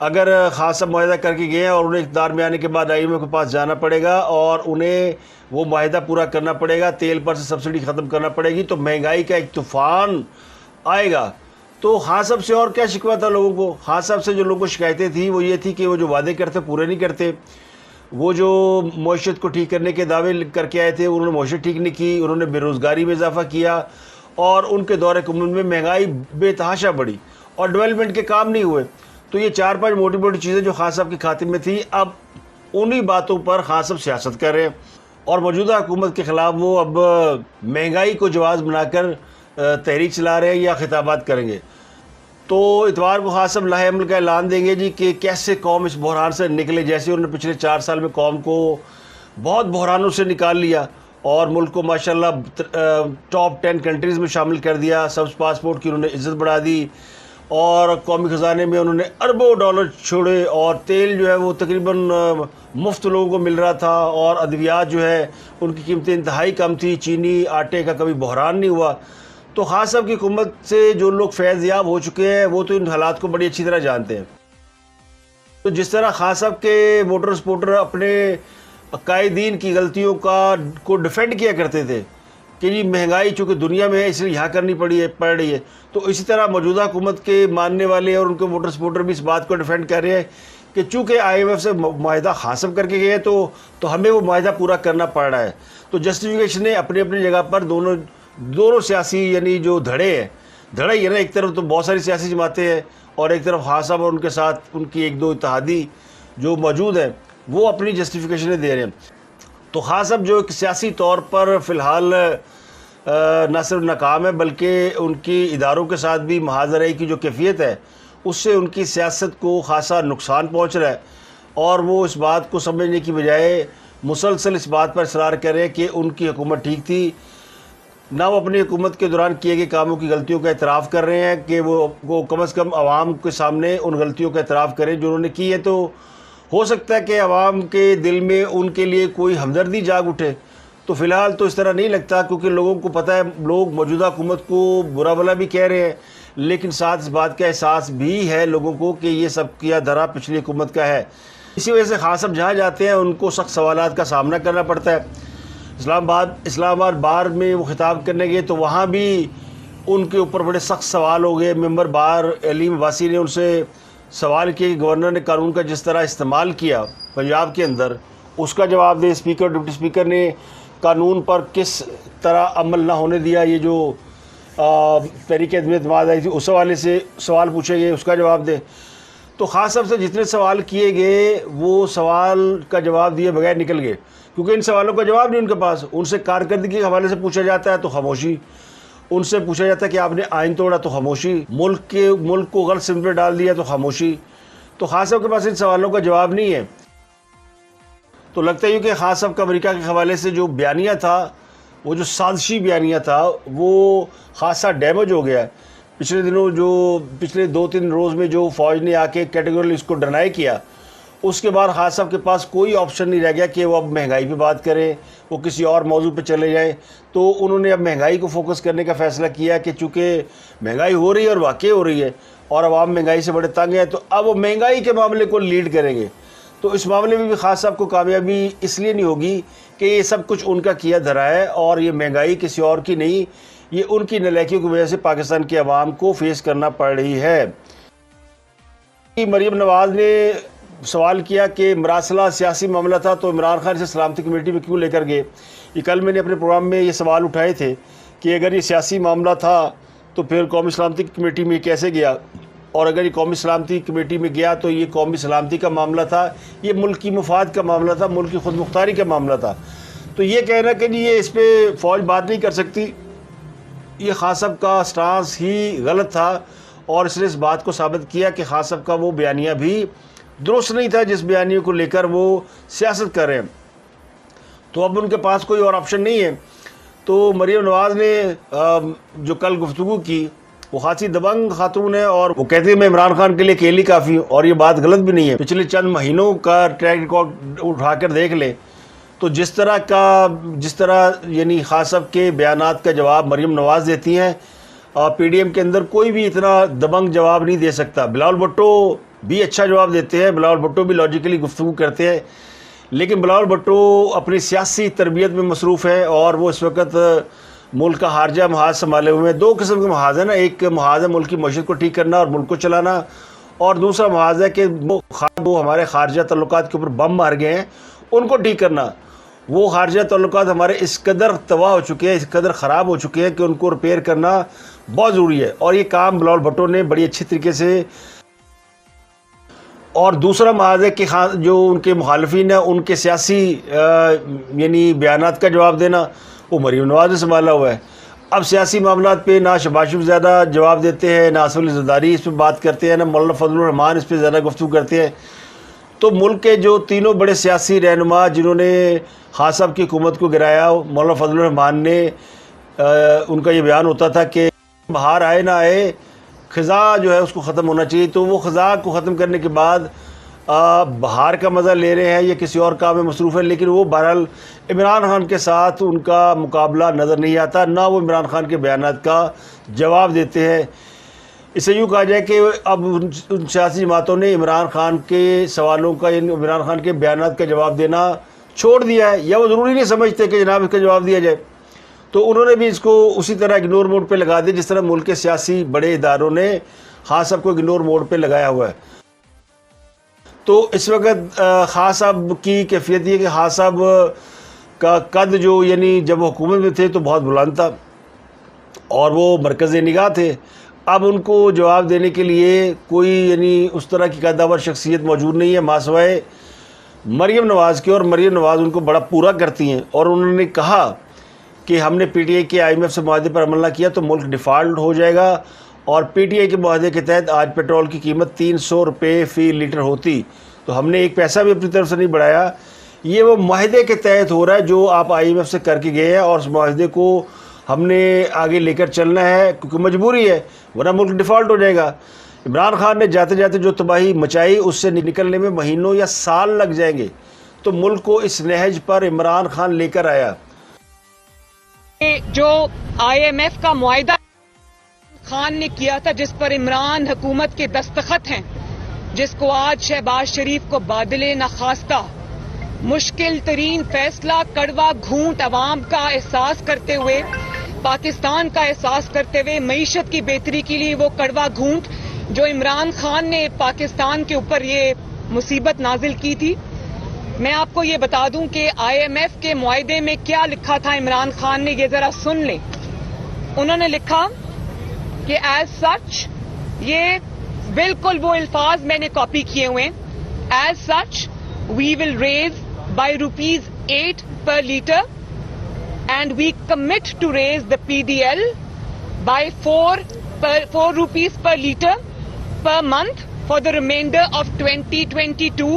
اگر خاص صاحب معاہدہ کر کے گئے ہیں اور انہیں اقتدار میں آنے کے بعد IMF کے پاس جانا پڑے گا اور انہیں وہ معاہدہ پورا کرنا پڑے گا، تیل پر سے سبسڈی ختم کرنا پڑے گی، تو مہنگائی کا ایک طوفان آئے گا۔ تو خان صاحب سے اور کیا شکوہ تھا لوگوں کو؟ خان صاحب سے جو لوگوں کو شکایتیں تھیں وہ یہ تھی کہ وہ جو وعدے کرتے پورے نہیں کرتے، وہ جو معیشت کو ٹھیک کرنے کے دعوے کر کے آئے تھے انہوں نے معیشت ٹھیک نہیں کی، انہوں نے بے روزگاری میں اضافہ کیا اور ان کے دور حکومت میں مہنگائی بے تحاشا بڑھی اور ڈیولپمنٹ کے کام نہیں ہوئے۔ تو یہ 4-5 موٹی موٹی چیزیں جو خان صاحب کے خاتمے میں تھی، اب انہی باتوں پر خان صاحب سیاست کر رہے ہیں اور موجودہ حکومت کے خلاف وہ اب مہنگائی کو جواز بنا کر تحریک چلا رہے ہیں یا خطابات کریں گے۔ تو اتوار کو خان صاحب لاہے عمل کا اعلان دیں گے جی کہ کیسے قوم اس بحران سے نکلے، جیسے انہوں نے پچھلے 4 سال میں قوم کو بہت بحرانوں سے نکال لیا اور ملک کو ماشاءاللہ ٹاپ 10 کنٹریز میں شامل کر دیا، سبز پاسپورٹ کی انہوں نے عزت بڑھا دی اور قومی خزانے میں انہوں نے اربوں ڈالر چھوڑے اور تیل جو ہے وہ تقریباً مفت لوگوں کو مل رہا تھا اور ادویات جو ہے ان کی قیمتیں انتہائی کم تھی، چینی آٹے کا کبھی بحران نہیں ہوا۔ تو خان صاحب کی حکومت سے جو لوگ فیض یاب ہو چکے ہیں وہ تو ان حالات کو بڑی اچھی طرح جانتے ہیں۔ تو جس طرح خان صاحب کے ووٹر سپورٹر اپنے قائدین کی غلطیوں کو ڈیفینڈ کیا کرتے تھے کہ جی مہنگائی چونکہ دنیا میں ہے اس لیے یہاں کرنی پڑ رہی ہے، تو اسی طرح موجودہ حکومت کے ماننے والے اور ان کے ووٹر سپورٹر بھی اس بات کو ڈیفینڈ کر رہے ہیں کہ چونکہ IMF سے معاہدہ خان صاحب کر کے گئے تو ہمیں وہ معاہدہ پورا کرنا پڑ رہا ہے۔ تو جسٹیفیکیشنیں اپنی اپنی جگہ پر دونوں سیاسی یعنی جو دھڑے ہیں، دھڑا یہ نا، ایک طرف تو بہت ساری سیاسی جماعتیں ہیں اور ایک طرف خان صاحب اور ان کے ساتھ ان کی 1-2 اتحادی جو موجود ہیں وہ اپنی جسٹیفیکیشنیں دے رہے ہیں۔ تو خان صاحب جو ایک سیاسی طور پر فی الحال نہ صرف ناکام ہے بلکہ ان کی اداروں کے ساتھ بھی محاذرے کی جو کیفیت ہے اس سے ان کی سیاست کو خاصا نقصان پہنچ رہا ہے اور وہ اس بات کو سمجھنے کی بجائے مسلسل اس بات پر اصرار کر رہے ہیں کہ ان کی حکومت ٹھیک تھی، نہ وہ اپنی حکومت کے دوران کیے گئے کاموں کی غلطیوں کا اعتراف کر رہے ہیں کہ وہ کم از کم عوام کے سامنے ان غلطیوں کا اعتراف کریں جو انہوں نے کی ہے۔ تو ہو سکتا ہے کہ عوام کے دل میں ان کے لیے کوئی ہمدردی جاگ اٹھے، تو فی الحال تو اس طرح نہیں لگتا کیونکہ لوگوں کو پتہ ہے، لوگ موجودہ حکومت کو برا بھلا بھی کہہ رہے ہیں لیکن ساتھ اس بات کا احساس بھی ہے لوگوں کو کہ یہ سب کیا دھرا پچھلی حکومت کا ہے۔ اسی وجہ سے خان صاحب جہاں جاتے ہیں ان کو سخت سوالات کا سامنا کرنا پڑتا ہے۔ اسلام آباد بار میں وہ خطاب کرنے گئے تو وہاں بھی ان کے اوپر بڑے سخت سوال ہو گئے۔ ممبر بار علیم عباسی نے ان سے سوال کیا کہ گورنر نے قانون کا جس طرح استعمال کیا پنجاب کے اندر اس کا جواب دے، اسپیکر ڈپٹی اسپیکر نے قانون پر کس طرح عمل نہ ہونے دیا، یہ جو تحریک عدم اعتماد آئی تھی اس حوالے سے سوال پوچھے گئے، اس کا جواب دے۔ تو خان صاحب سے جتنے سوال کیے گئے وہ سوال کا جواب دیے بغیر نکل گئے کیونکہ ان سوالوں کا جواب نہیں ان کے پاس۔ ان سے کارکردگی کے حوالے سے پوچھا جاتا ہے تو خاموشی، ان سے پوچھا جاتا ہے کہ آپ نے آئین توڑا تو خاموشی، ملک کو غلط سمت پہ ڈال دیا تو خاموشی۔ تو خان صاحب کے پاس ان سوالوں کا جواب نہیں ہے۔ تو لگتا ہے کہ خان صاحب کا امریکہ کے حوالے سے جو بیانیہ تھا، وہ جو سازشی بیانیہ تھا، وہ خاصا ڈیمیج ہو گیا ہے۔ پچھلے دنوں پچھلے 2-3 روز میں جو فوج نے آ کے کیٹیگوریلی اس کو ڈینائی کیا، اس کے بعد خان صاحب کے پاس کوئی آپشن نہیں رہ گیا کہ وہ اب مہنگائی پہ بات کریں، وہ کسی اور موضوع پہ چلے جائیں۔ تو انہوں نے اب مہنگائی کو فوکس کرنے کا فیصلہ کیا کہ چونکہ مہنگائی ہو رہی ہے اور واقع ہو رہی ہے اور عوام مہنگائی سے بڑے تنگ ہیں، تو اب وہ مہنگائی کے معاملے کو لیڈ کریں گے۔ تو اس معاملے میں بھی خان صاحب کو کامیابی اس لیے نہیں ہوگی کہ یہ سب کچھ ان کا کیا دھرا ہے اور یہ مہنگائی کسی اور کی نہیں، یہ ان کی نالائکیوں کی وجہ سے پاکستان کے عوام کو فیس کرنا پڑ رہی ہے۔ مریم نواز نے سوال کیا کہ مراسلہ سیاسی معاملہ تھا تو عمران خان سے سلامتی کمیٹی میں کیوں لے کر گئے؟ یہ کل میں نے اپنے پروگرام میں یہ سوال اٹھائے تھے کہ اگر یہ سیاسی معاملہ تھا تو پھر قومی سلامتی کمیٹی میں کیسے گیا، اور اگر یہ قومی سلامتی کمیٹی میں گیا تو یہ قومی سلامتی کا معاملہ تھا، یہ ملک کی مفاد کا معاملہ تھا، ملک کی خود مختاری کا معاملہ تھا۔ تو یہ کہنا کہ یہ اس پہ فوج بات نہیں کر سکتی، یہ خان صاحب کا سٹانس ہی غلط تھا اور اس نے اس بات کو ثابت کیا کہ خان صاحب کا وہ بیانیہ بھی درست نہیں تھا جس بیانیے کو لے کر وہ سیاست کر رہے ہیں۔ تو اب ان کے پاس کوئی اور آپشن نہیں ہے۔ تو مریم نواز نے جو کل گفتگو کی وہ خاصی دبنگ خاتون ہے اور وہ کہتے ہیں میں عمران خان کے لیے اکیلی کافی ہوں، اور یہ بات غلط بھی نہیں ہے۔ پچھلے چند مہینوں کا ٹریک ریکارڈ اٹھا کر دیکھ لیں تو جس طرح یعنی خان صاحب کے بیانات کا جواب مریم نواز دیتی ہیں، پی ڈی ایم کے اندر کوئی بھی اتنا دبنگ جواب نہیں دے سکتا۔ بلاول بھٹو بھی اچھا جواب دیتے ہیں, بلاول بھٹو بھی لاجیکلی گفتگو کرتے ہیں, لیکن بلاول بھٹو اپنی سیاسی تربیت میں مصروف ہیں اور وہ اس وقت ملک کا خارجہ محاذ سنبھالے ہوئے ہیں. دو قسم کے محاذ ہیں نا, ایک محاذ ہے ملک کی معیشت کو ٹھیک کرنا اور ملک کو چلانا, اور دوسرا محاذ ہے کہ وہ ہمارے خارجہ تعلقات کے اوپر بم مار گئے ہیں ان کو ٹھیک کرنا. وہ خارجہ تعلقات ہمارے اس قدر تباہ ہو چکے ہیں, اس قدر خراب ہو چکے ہیں کہ ان کو ریپیئر کرنا بہت ضروری ہے, اور یہ کام بلاول بھٹو نے بڑی اچھی طریقے سے. اور دوسرا محاذ ہے کہ جو ان کے مخالفین ہیں ان کے سیاسی یعنی بیانات کا جواب دینا وہ مریم نواز نے سنبھالا ہوا ہے. اب سیاسی معاملات پہ نہ شہباز شریف زیادہ جواب دیتے ہیں, نہ آصف علی زرداری اس پہ بات کرتے ہیں, نہ مولانا فضل الرحمان اس پہ زیادہ گفتگو کرتے ہیں. تو ملک کے جو تینوں بڑے سیاسی رہنما جنہوں نے خان صاحب کی حکومت کو گرایا, مولانا فضل الرحمان نے ان کا یہ بیان ہوتا تھا کہ بہار آئے نہ آئے خزاں جو ہے اس کو ختم ہونا چاہیے. تو وہ خزاں کو ختم کرنے کے بعد بہار کا مزہ لے رہے ہیں یا کسی اور کام میں مصروف ہیں, لیکن وہ بہرحال عمران خان کے ساتھ ان کا مقابلہ نظر نہیں آتا, نہ وہ عمران خان کے بیانات کا جواب دیتے ہیں. اسے یوں کہا جائے کہ اب ان سیاسی جماعتوں نے عمران خان کے سوالوں کا یعنی عمران خان کے بیانات کا جواب دینا چھوڑ دیا ہے, یا وہ ضروری نہیں سمجھتے کہ جناب اس کا جواب دیا جائے. تو انہوں نے بھی اس کو اسی طرح اگنور موڈ پہ لگا دیا جس طرح ملک کے سیاسی بڑے اداروں نے خان صاحب کو اگنور موڈ پہ لگایا ہوا ہے. تو اس وقت خان صاحب کی کیفیت یہ کہ خان صاحب کا قد جو یعنی جب وہ حکومت میں تھے تو بہت بلند تھا اور وہ مرکز نگاہ تھے. اب ان کو جواب دینے کے لیے کوئی یعنی اس طرح کی قداور شخصیت موجود نہیں ہے ماں سوائے مریم نواز کے, اور مریم نواز ان کو بڑا پورا کرتی ہیں. اور انہوں نے کہا کہ ہم نے پی ٹی آئی کے IMF سے معاہدے پر عمل نہ کیا تو ملک ڈیفالٹ ہو جائے گا, اور پی ٹی آئی کے معاہدے کے تحت آج پیٹرول کی قیمت 300 روپے فی لیٹر ہوتی, تو ہم نے ایک پیسہ بھی اپنی طرف سے نہیں بڑھایا. یہ وہ معاہدے کے تحت ہو رہا ہے جو آپ IMF سے کر کے گئے ہیں, اور اس معاہدے کو ہم نے آگے لے کر چلنا ہے کیونکہ مجبوری ہے ورنہ ملک ڈیفالٹ ہو جائے گا. عمران خان نے جاتے جاتے جو تباہی مچائی اس سے نکلنے میں مہینوں یا سال لگ جائیں گے, تو ملک کو اس نہج پر عمران خان لے کر آیا. جو IMF کا معاہدہ خان نے کیا تھا جس پر عمران حکومت کے دستخط ہیں, جس کو آج شہباز شریف کو بادل نخواستہ مشکل ترین فیصلہ کڑوا گھونٹ عوام کا احساس کرتے ہوئے, پاکستان کا احساس کرتے ہوئے, معیشت کی بہتری کے لیے وہ کڑوا گھونٹ جو عمران خان نے پاکستان کے اوپر یہ مصیبت نازل کی تھی. میں آپ کو یہ بتا دوں کہ IMF کے معاہدے میں کیا لکھا تھا عمران خان نے, یہ ذرا سن لیں. انہوں نے لکھا کہ ایز سچ, یہ بالکل وہ الفاظ میں نے کاپی کیے ہوئے ہیں, as such we will raise by ₹8 per litre and we commit to raise the PDL by 4 rupees per litre per month for the remainder of 2022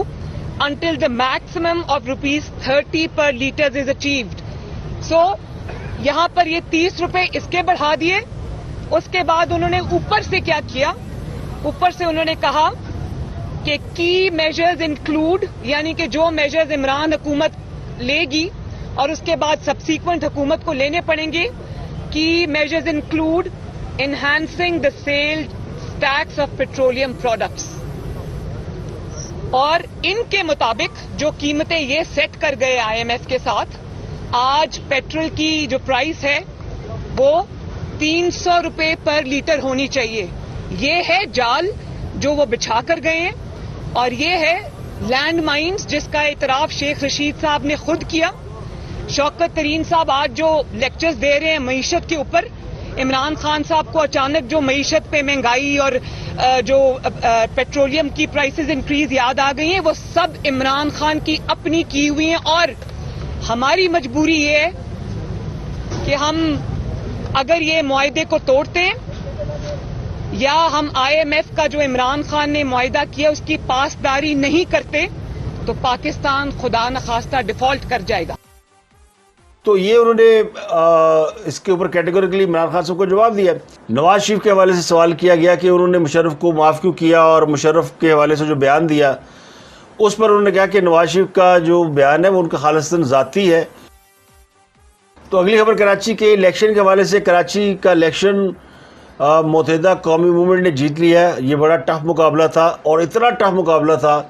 until the maximum of ₹30 per litre is achieved. So یہاں پر یہ 30 روپے اس کے بڑھا دیے. اس کے بعد انہوں نے اوپر سے کیا کیا, اوپر سے انہوں نے کہا کہ کی میجرز انکلوڈ, یعنی کہ جو میجرز عمران حکومت لے گی اور اس کے بعد سبسیکوینٹ حکومت کو لینے پڑیں گے, کی measures include enhancing the sale tax of petroleum products. اور ان کے مطابق جو قیمتیں یہ سیٹ کر گئے IMF کے ساتھ, آج پیٹرول کی جو پرائس ہے وہ 300 روپے پر لیٹر ہونی چاہیے. یہ ہے جال جو وہ بچھا کر گئے ہیں, اور یہ ہے لینڈ مائنز جس کا اعتراف شیخ رشید صاحب نے خود کیا. شوکت ترین صاحب آج جو لیکچرز دے رہے ہیں معیشت کے اوپر, عمران خان صاحب کو اچانک جو معیشت پہ مہنگائی اور جو پیٹرولیم کی پرائسز انکریز یاد آ گئی ہیں, وہ سب عمران خان کی اپنی کی ہوئی ہیں. اور ہماری مجبوری یہ ہے کہ ہم اگر یہ معاہدے کو توڑتے ہیں یا ہم IMF کا جو عمران خان نے معاہدہ کیا اس کی پاسداری نہیں کرتے تو پاکستان خدا نخواستہ ڈیفالٹ کر جائے گا. تو یہ انہوں نے اس کے اوپر کیٹیگوریکلی عمران خان صاحب کو جواب دیا. نواز شریف کے حوالے سے سوال کیا گیا کہ انہوں نے مشرف کو معاف کیوں کیا, اور مشرف کے حوالے سے جو بیان دیا اس پر انہوں نے کہا کہ نواز شریف کا جو بیان ہے وہ ان کا خالصتاً ذاتی ہے. تو اگلی خبر کراچی کے الیکشن کے حوالے سے, کراچی کا الیکشن متحدہ قومی موومنٹ نے جیت لیا ہے. یہ بڑا ٹف مقابلہ تھا اور اتنا ٹف مقابلہ تھا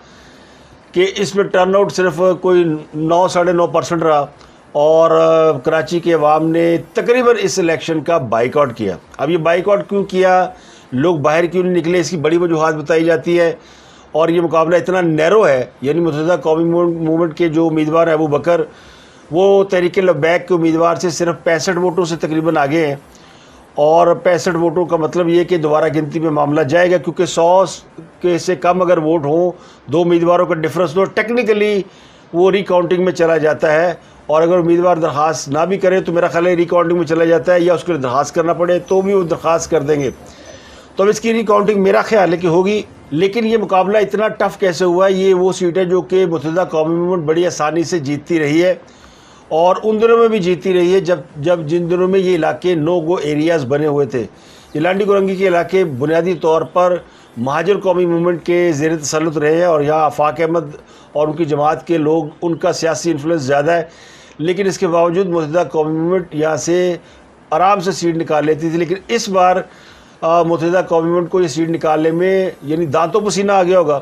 کہ اس میں ٹرن آؤٹ صرف کوئی 9-9.5% رہا اور کراچی کے عوام نے تقریباً اس الیکشن کا بائیک آؤٹ کیا. اب یہ بائیک آؤٹ کیوں کیا, لوگ باہر کیوں نہیں نکلے, اس کی بڑی وجوہات بتائی جاتی ہے. اور یہ مقابلہ اتنا نیرو ہے, یعنی متحدہ قومی موومنٹ کے جو امیدوار ہیں ابو بکر, وہ تحریک لبیک کے امیدوار سے صرف 65 ووٹوں سے تقریباً آگے ہیں. اور 65 ووٹوں کا مطلب یہ کہ دوبارہ گنتی میں معاملہ جائے گا, کیونکہ 100 کے سے کم اگر ووٹ ہوں, دو امیدواروں کا ڈفرنس تو ٹیکنیکلی وہ ری کاؤنٹنگ میں چلا جاتا ہے. اور اگر امیدوار درخواست نہ بھی کرے تو میرا خیال ہے ری کاؤنٹنگ میں چلا جاتا ہے, یا اس کے لیے درخواست کرنا پڑے تو بھی وہ درخواست کر دیں گے. تو اب اس کی ری کاؤنٹنگ میرا خیال ہے کہ ہوگی. لیکن یہ مقابلہ اتنا ٹف کیسے ہوا ہے؟ یہ وہ سیٹ ہے جو کہ متحدہ قومی موومنٹ بڑی آسانی سے جیتتی رہی ہے, اور ان دنوں میں بھی جیتتی رہی ہے جن دنوں میں یہ علاقے نو گو ایریاز بنے ہوئے تھے. یہ لانڈی گورنگی کے علاقے بنیادی طور پر مہاجر قومی موومنٹ کے زیر تسلط رہے ہیں, اور یہاں آفاق احمد اور ان کی جماعت کے لوگ, ان کا سیاسی انفلوئنس زیادہ ہے. لیکن اس کے باوجود متحدہ قومی موومنٹ یہاں سے آرام سے سیٹ نکال لیتی تھی. لیکن اس بار متحدہ قومی موومنٹ کو یہ سیٹ نکالنے میں یعنی دانتوں پسینہ آ گیا ہوگا.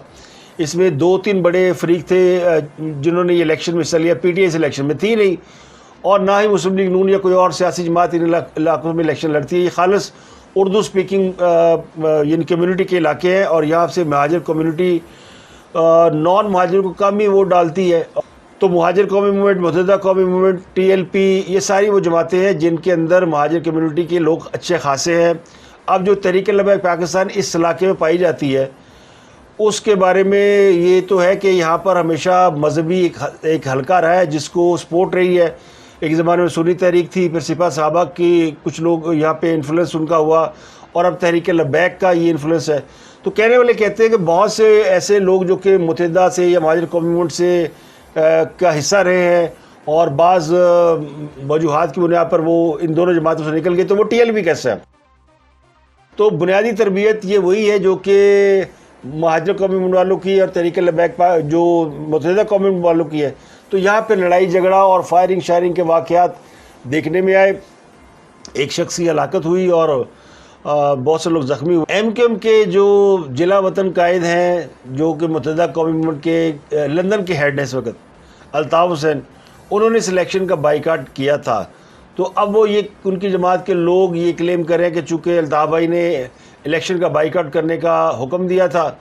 اس میں 2-3 بڑے فریق تھے جنہوں نے یہ الیکشن میں حصہ لیا. P T I us election میں تھی نہیں, اور نہ ہی مسلم لیگ نون یا کوئی اور سیاسی جماعت ان علاقوں میں الیکشن لڑتی ہے. یہ خالص اردو سپیکنگ یعنی کمیونٹی کے علاقے ہیں, اور یہاں سے مہاجر کمیونٹی نان مہاجر کو کم ہی ووٹ ڈالتی ہے. تو مہاجر قومی موومنٹ, متحدہ قومی موومنٹ, ٹی ایل پی, یہ ساری وہ جماعتیں ہیں جن کے اندر مہاجر کمیونٹی کے لوگ اچھے خاصے ہیں. اب جو تحریک لبیک پاکستان اس علاقے میں پائی جاتی ہے, اس کے بارے میں یہ تو ہے کہ یہاں پر ہمیشہ مذہبی ایک حلقہ رہا ہے جس کو سپورٹ رہی ہے. ایک زمانے میں سنی تحریک تھی, پھر سپاہ صحابہ کی کچھ لوگ یہاں پہ انفلوئنس ان کا ہوا, اور اب تحریک لبیک کا یہ انفلوئنس ہے. تو کہنے والے کہتے ہیں کہ بہت سے ایسے لوگ جو کہ متحدہ سے یا مہاجر قومی موومنٹ سے کا حصہ رہے ہیں, اور بعض وجوہات کی بنیاد پر وہ ان دونوں جماعتوں سے نکل گئے, تو وہ ٹی ایل پی کیسا ہے. تو بنیادی تربیت یہ وہی ہے جو کہ مہاجر قومی موومنٹ والوں کی اور تحریک لبیک جو متحدہ قومی موومنٹ والوں کی ہے. تو یہاں پہ لڑائی جھگڑا اور فائرنگ شائرنگ کے واقعات دیکھنے میں آئے. ایک شخص کی ہلاکت ہوئی اور بہت سے لوگ زخمی ہوئے. ایم کیو ایم کے جو ضلع وطن قائد ہیں, جو کہ متحدہ قومی موومنٹ کے لندن کے ہیڈ ہیں اس وقت, الطاف حسین, انہوں نے اس الیکشن کا بائیکاٹ کیا تھا. تو اب وہ یہ ان کی جماعت کے لوگ یہ کلیم کر رہے ہیں کہ چونکہ الطاف بھائی نے الیکشن کا بائیکاٹ کرنے کا حکم دیا تھا,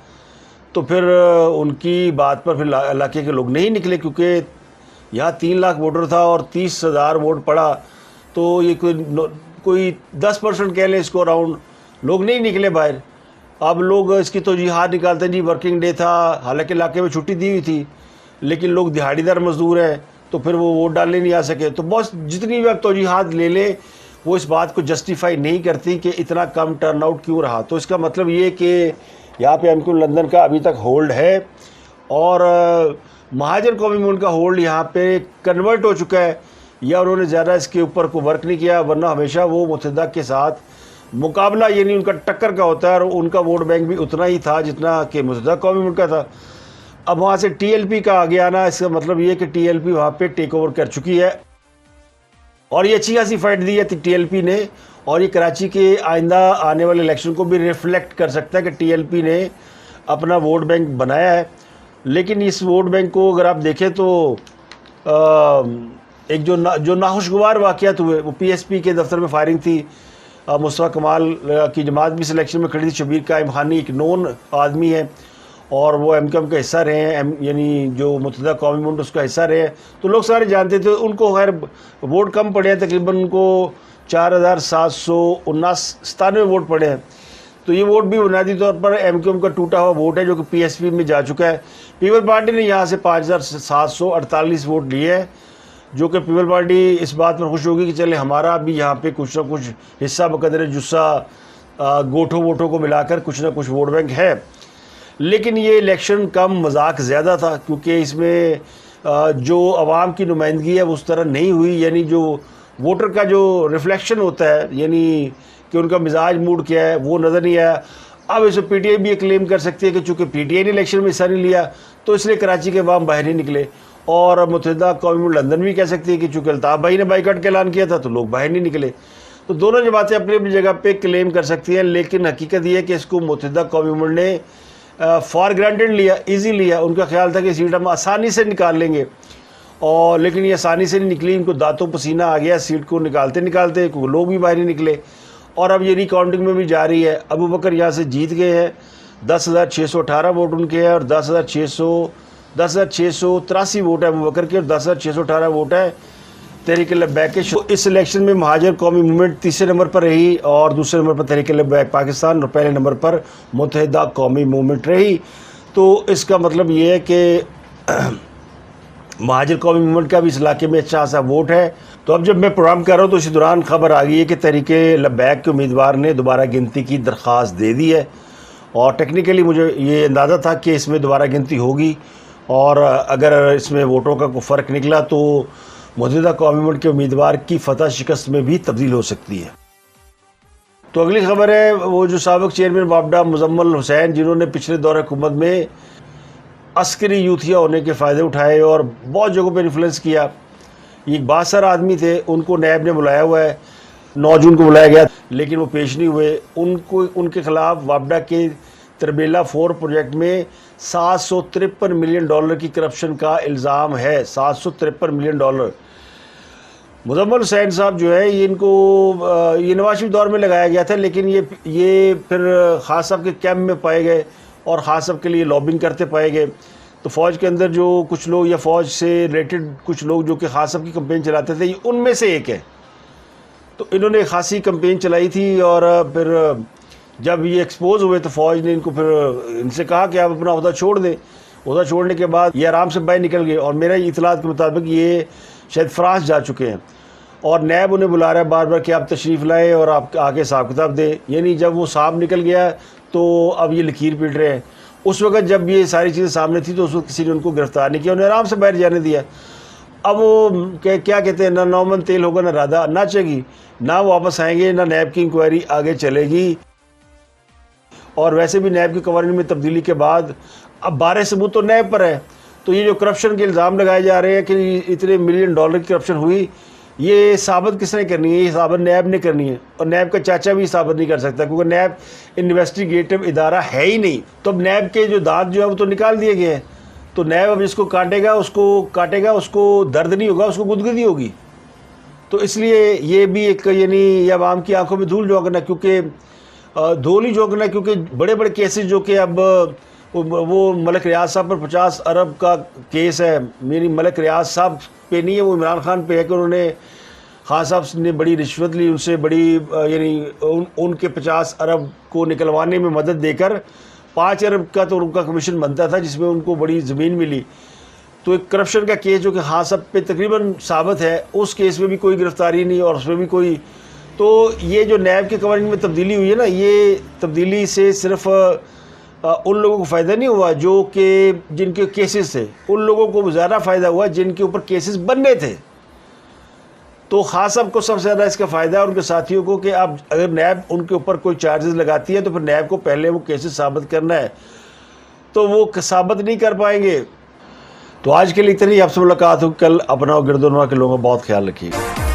تو پھر ان کی بات پر پھر علاقے کے لوگ نہیں نکلے, کیونکہ یہاں 3 لاکھ ووٹر تھا اور 30,000 ووٹ پڑا. تو یہ کوئی 10% کہہ لیں اس کو اراؤنڈ, لوگ نہیں نکلے باہر. اب لوگ اس کی توجیحات نکالتے ہیں, جی ورکنگ ڈے تھا, حالانکہ علاقے میں چھٹی دی ہوئی تھی, لیکن لوگ دہاڑی دار مزدور ہیں تو پھر وہ ووٹ ڈالنے نہیں آ سکے. تو بہت جتنی بھی آپ توجیحات لے لیں وہ اس بات کو جسٹیفائی نہیں کرتی کہ اتنا کم ٹرن آؤٹ کیوں رہا. تو اس کا مطلب یہ کہ یہاں پہ ایم کیو لندن کا ابھی تک ہولڈ ہے, اور مہاجر قومی موومنٹ کا ہولڈ یہاں پہ کنورٹ ہو چکا ہے, یا انہوں نے زیادہ اس کے اوپر کو ورک نہیں کیا, ورنہ ہمیشہ وہ متحدہ کے ساتھ مقابلہ یعنی ان کا ٹکر کا ہوتا ہے, اور ان کا ووٹ بینک بھی اتنا ہی تھا جتنا کہ متحدہ قومی موومنٹ کا تھا. اب وہاں سے ٹی ایل پی کا آگے آنا, اس کا مطلب یہ کہ ٹی ایل پی وہاں پہ ٹیک اوور کر چکی ہے, اور یہ اچھی خاصی فائٹ دی ہے ٹی ایل پی نے, اور یہ کراچی کے آئندہ آنے والے الیکشن کو بھی ریفلیکٹ کر سکتا ہے کہ ٹی ایل پی نے اپنا ووٹ بینک بنایا ہے. لیکن اس ووٹ بینک کو اگر آپ دیکھیں تو ایک جو ناخوشگوار واقعات ہوئے, وہ پی ایس پی کے دفتر میں فائرنگ تھی. مصطفیٰ کمال کی جماعت بھی سلیکشن میں کھڑی تھی. شبیر قائم خانی ایک نون آدمی ہے, اور وہ ایم کیو ایم کا حصہ رہے ہیں, یعنی جو متحدہ قومی موومنٹ اس کا حصہ رہے ہیں. تو لوگ سارے جانتے تھے ان کو, خیر ووٹ کم پڑے ہیں, تقریباً ان کو 4,797 ووٹ پڑے ہیں. تو یہ ووٹ بھی بنیادی طور پر ایم کیو ایم کا ٹوٹا ہوا ووٹ ہے جو کہ پی ایس پی میں جا چکا ہے. پیپل پارٹی نے یہاں سے 5,748 ووٹ لیے ہیں, جو کہ پیپل پارٹی اس بات پر خوش ہوگی کہ چلے ہمارا بھی یہاں پہ کچھ نہ کچھ حصہ بقدر جسہ گوٹھوں ووٹوں کو ملا کر کچھ نہ کچھ ووٹ بینک ہے. لیکن یہ الیکشن کم مذاق زیادہ تھا, کیونکہ اس میں جو عوام کی نمائندگی ہے وہ اس طرح نہیں ہوئی, یعنی جو ووٹر کا جو ریفلیکشن ہوتا ہے, یعنی کہ ان کا مزاج موڈ کیا ہے, وہ نظر نہیں آیا. اب اسے پی ٹی آئی بھی یہ کلیم کر سکتی ہے کہ چونکہ پی ٹی آئی نے الیکشن میں حصہ نہیں لیا تو اس لیے کراچی کے عوام باہر نہیں نکلے, اور متحدہ قومی موومنٹ لندن بھی کہہ سکتی ہے کہ چونکہ الطاف بھائی نے بائیکاٹ کا اعلان کیا تھا تو لوگ باہر نہیں نکلے. تو دونوں جماعتیں اپنی اپنی جگہ پہ کلیم کر سکتی ہیں، لیکن حقیقت یہ ہے کہ اس کو متحدہ قومی موومنٹ نے فار گرانٹیڈ لیا، ایزی لیا. ان کا خیال تھا کہ سیٹ ہم آسانی سے نکال لیں گے، اور لیکن یہ آسانی سے نہیں نکلی. ان کو دانتوں پسینہ آ گیا سیٹ کو نکالتے نکالتے، لوگ بھی باہر نہیں نکلے، اور اب یہ ری کاؤنٹنگ میں بھی جاری ہے. ابو بکر یہاں سے جیت گئے ہیں، 10,618 ووٹ ان کے ہیں، اور 10,683 ووٹ ہے ابو بکر کے، اور 10,618 ووٹ ہے تحریک لبیک کے. اس الیکشن میں مہاجر قومی موومنٹ تیسرے نمبر پر رہی، اور دوسرے نمبر پر تحریک لبیک پاکستان، اور پہلے نمبر پر متحدہ قومی موومنٹ رہی. تو اس کا مطلب یہ ہے کہ مہاجر قومی موومنٹ کا بھی اس علاقے میں اچھا خاصا ووٹ ہے. تو اب جب میں پروگرام کر رہا ہوں تو اسی دوران خبر آ گئی ہے کہ تحریک لبیک کے امیدوار نے دوبارہ گنتی کی درخواست دے دی ہے، اور ٹیکنیکلی مجھے یہ اندازہ تھا کہ اس میں دوبارہ گنتی ہوگی، اور اگر اس میں ووٹوں کا کوئی فرق نکلا تو متحدہ قومی موومنٹ کے امیدوار کی فتح شکست میں بھی تبدیل ہو سکتی ہے. تو اگلی خبر ہے وہ جو سابق چیئرمین وابڈا مزمل حسین، جنہوں نے پچھلے دور حکومت میں عسکری یوتھیا ہونے کے فائدے اٹھائے اور بہت جگہوں پہ انفلوئنس کیا. یہ ایک بااثر آدمی تھے، ان کو نیب نے بلایا ہوا ہے، 9 جون کو بلایا گیا لیکن وہ پیش نہیں ہوئے. ان کے خلاف وابڈا کے تربیلا 4 پروجیکٹ میں $753 ملین کی کرپشن کا الزام ہے. $753 ملین. مزمل حسین صاحب جو ہے یہ نواز شریف دور میں لگایا گیا تھا، لیکن یہ پھر خان صاحب کے کیمپ میں پائے گئے اور خان صاحب کے لیے لابنگ کرتے پائے گئے. تو فوج کے اندر جو کچھ لوگ یا فوج سے ریلیٹڈ کچھ لوگ جو کہ خان صاحب کی کمپین چلاتے تھے، یہ ان میں سے ایک ہے. تو انہوں نے خاصی کمپین چلائی تھی، اور پھر جب یہ ایکسپوز ہوئے تو فوج نے ان سے کہا کہ آپ اپنا عہدہ چھوڑ دیں. عہدہ چھوڑنے کے بعد یہ آرام سے باہر نکل گئے، اور میرا اطلاعات کے مطابق یہ شاید فرانس جا چکے ہیں، اور نیب انہیں بلا رہا ہے بار بار کہ آپ تشریف لائیں اور آپ آگے حساب کتاب دیں. یعنی جب وہ صاحب نکل گیا تو اب یہ لکیر پیٹ رہے ہیں. اس وقت جب یہ ساری چیزیں سامنے تھی تو اس وقت کسی نے ان کو گرفتار نہیں کیا، انہیں آرام سے باہر جانے دیا. اب وہ کیا کہتے ہیں، نہ 9 من تیل ہوگا نہ رادہ ناچے گی، نہ وہ واپس آئیں گے، نہ نیب کی انکوائری آگے چلے گی. اور ویسے بھی نیب کی قوانین میں تبدیلی کے بعد اب 12 ثبوت تو نیب پر ہے. تو یہ جو کرپشن کے الزام لگائے جا رہے ہیں کہ اتنے $1 ملین کی کرپشن ہوئی، یہ ثابت کس نے کرنی ہے؟ یہ ثابت نیب نے کرنی ہے، اور نیب کا چاچا بھی ثابت نہیں کر سکتا، کیونکہ نیب انویسٹیگیٹو ادارہ ہے ہی نہیں. تو اب نیب کے جو دانت جو ہے وہ تو نکال دیے گئے ہیں، تو نیب اب جس کو کاٹے گا اس کو درد نہیں ہوگا، اس کو گدگدی ہوگی. تو اس لیے یہ بھی ایک یہ عوام کی آنکھوں میں دھول جھونکنا، کیونکہ بڑے بڑے کیسز جو کہ اب وہ ملک ریاض صاحب پر 50 ارب کا کیس ہے، میری ملک ریاض صاحب پہ نہیں ہے، وہ عمران خان پہ ہے کہ انہوں نے خان صاحب نے بڑی رشوت لی، ان سے بڑی ان کے 50 ارب کو نکلوانے میں مدد دے کر 5 ارب کا تو ان کا کمیشن بنتا تھا، جس میں ان کو بڑی زمین ملی. تو ایک کرپشن کا کیس جو کہ خان صاحب پہ تقریباً ثابت ہے، اس کیس میں بھی کوئی گرفتاری نہیں، اور اس میں بھی کوئی. تو یہ جو نیب کے قوانین میں تبدیلی ہوئی ہے نا، یہ تبدیلی سے صرف ان لوگوں کو فائدہ نہیں ہوا جو کہ جن کے کیسز تھے، ان لوگوں کو زیادہ فائدہ ہوا جن کے اوپر کیسز بننے تھے. تو خان صاحب کو سب سے زیادہ اس کا فائدہ ہے، ان کے ساتھیوں کو، کہ اب اگر نیب ان کے اوپر کوئی چارجز لگاتی ہے تو پھر نیب کو پہلے وہ کیسز ثابت کرنا ہے، تو وہ ثابت نہیں کر پائیں گے. تو آج کے لیے اتنی، آپ سے ملاقات ہو کل. اپنا اور گرد و نواح کے لوگوں کا بہت خیال رکھیے گا.